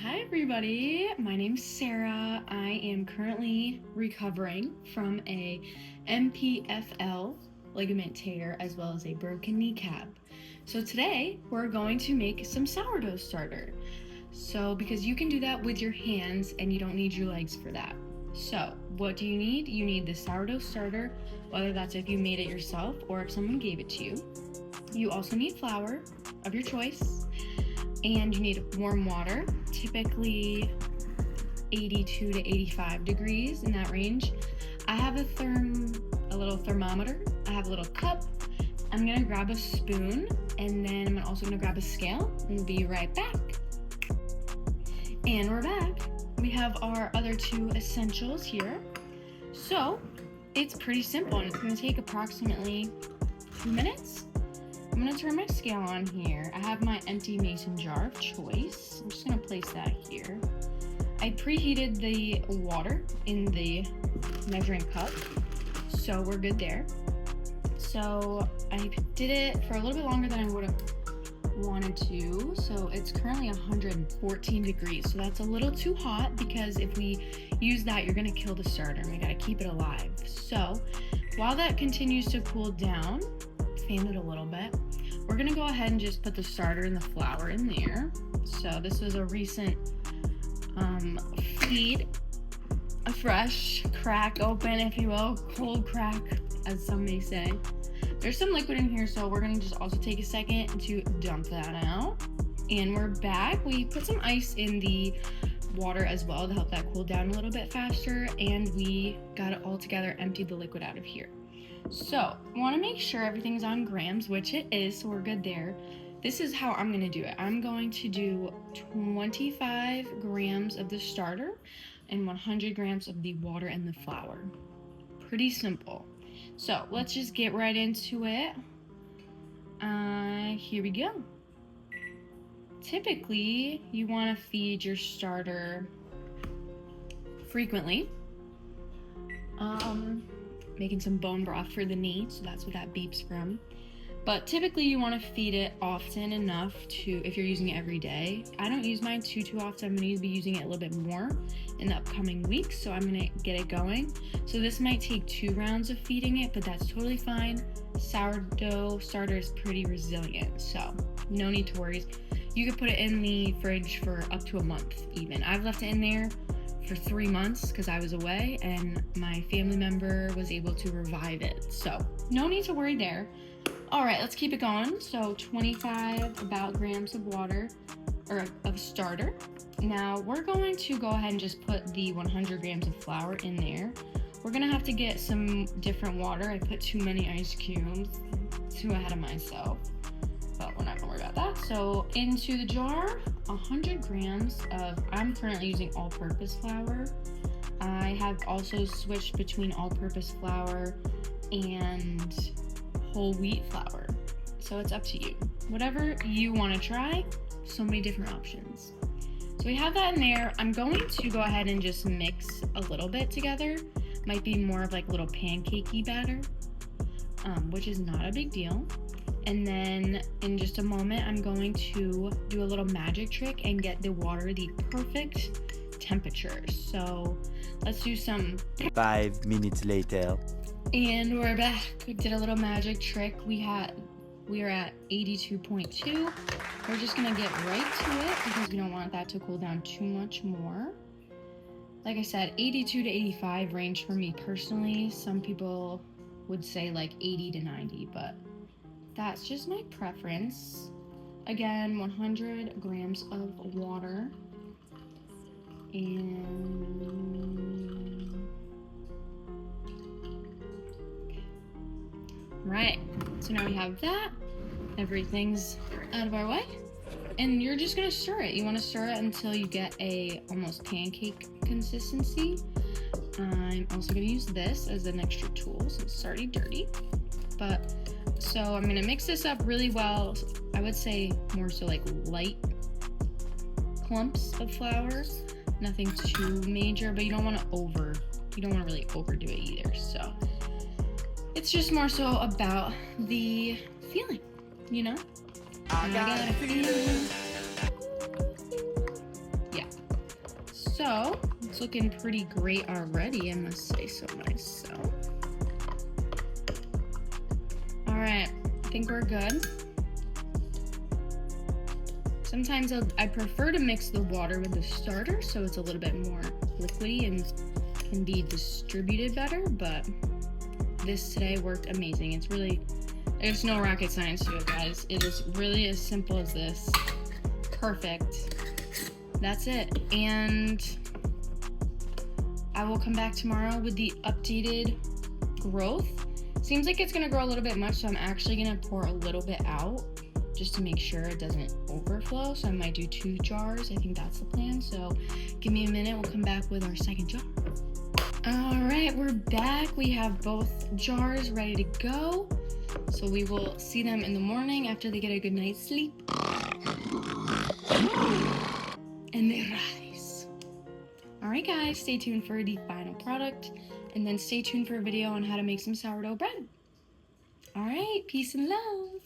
Hi everybody, my name's Sarah. I am currently recovering from a MPFL ligament tear as well as a broken kneecap. So today we're going to make some sourdough starter. So because you can do that with your hands and you don't need your legs for that. So what do you need? You need the sourdough starter, whether that's if you made it yourself or if someone gave it to you. You also need flour of your choice. And you need warm water, typically 82 to 85 degrees, in that range. I have a little thermometer. I have a little cup. I'm gonna grab a spoon, and then I'm also gonna grab a scale, and we'll be right back. And we're back. We have our other two essentials here. So it's pretty simple, and it's gonna take approximately 2 minutes. I'm gonna turn my scale on here. I have my empty mason jar of choice. I'm just gonna place that here. I preheated the water in the measuring cup, so we're good there. So I did it for a little bit longer than I would have wanted to. So it's currently 114 degrees. So that's a little too hot because if we use that, you're gonna kill the starter and we gotta keep it alive. So while that continues to cool down, fan it a little bit, we're gonna go ahead and just put the starter and the flour in there. So this was a recent feed, a fresh crack open, if you will, cold crack, as some may say. There's some liquid in here, so we're gonna just also take a second to dump that out. And we're back. We put some ice in the water as well to help that cool down a little bit faster, and we got it all together, emptied the liquid out of here. So, I want to make sure everything's on grams, which it is, so we're good there. This is how I'm going to do it. I'm going to do 25 grams of the starter and 100 grams of the water and the flour. Pretty simple. So, let's just get right into it. Here we go. Typically, you want to feed your starter frequently. Making some bone broth for the knee, so that's what that beeps from. But typically you want to feed it often enough to, if you're using it every day. I don't use mine too often. I'm going to be using it a little bit more in the upcoming weeks, so I'm going to get it going. So this might take 2 rounds of feeding it, but that's totally fine. Sourdough starter is pretty resilient, so no need to worry. You could put it in the fridge for up to a month even. I've left it in there for 3 months because I was away and my family member was able to revive it. So no need to worry there. All right, let's keep it going. So 25 about grams of water or of starter. Now we're going to go ahead and just put the 100 grams of flour in there. We're gonna have to get some different water. I put too many ice cubes, too ahead of myself, but we're not gonna worry about that. So into the jar, 100 grams of, I'm currently using all-purpose flour. I have also switched between all-purpose flour and whole wheat flour. So it's up to you. Whatever you want to try, so many different options. So we have that in there. I'm going to go ahead and just mix a little bit together. Might be more of like a little pancakey batter, which is not a big deal. And then in just a moment, I'm going to do a little magic trick and get the water the perfect temperature. So let's do some. 5 minutes later. And we're back. We did a little magic trick. We are at 82.2. We're just gonna get right to it because we don't want that to cool down too much more. Like I said, 82 to 85 range for me personally. Some people would say like 80 to 90, but that's just my preference. Again, 100 grams of water. And right, so now we have that. Everything's out of our way. And you're just gonna stir it. You wanna stir it until you get a almost pancake consistency. I'm also gonna use this as an extra tool, so it's already dirty. But so I'm gonna mix this up really well. I would say more so like light clumps of flour, nothing too major, but you don't want to really overdo it either. So it's just more so about the feeling, you know? I got a feeling. Yeah. So it's looking pretty great already, I must say so myself. All right, I think we're good. Sometimes I prefer to mix the water with the starter so it's a little bit more liquidy and can be distributed better, but this today worked amazing. There's no rocket science to it, guys. It is really as simple as this. Perfect. That's it. And I will come back tomorrow with the updated growth. Seems like it's gonna grow a little bit much, so I'm actually gonna pour a little bit out just to make sure it doesn't overflow. So I might do 2 jars. I think that's the plan. So give me a minute. We'll come back with our second jar. All right, we're back. We have both jars ready to go. So we will see them in the morning after they get a good night's sleep. And they rise. All right, guys, stay tuned for the final product. And then stay tuned for a video on how to make some sourdough bread. All right, peace and love.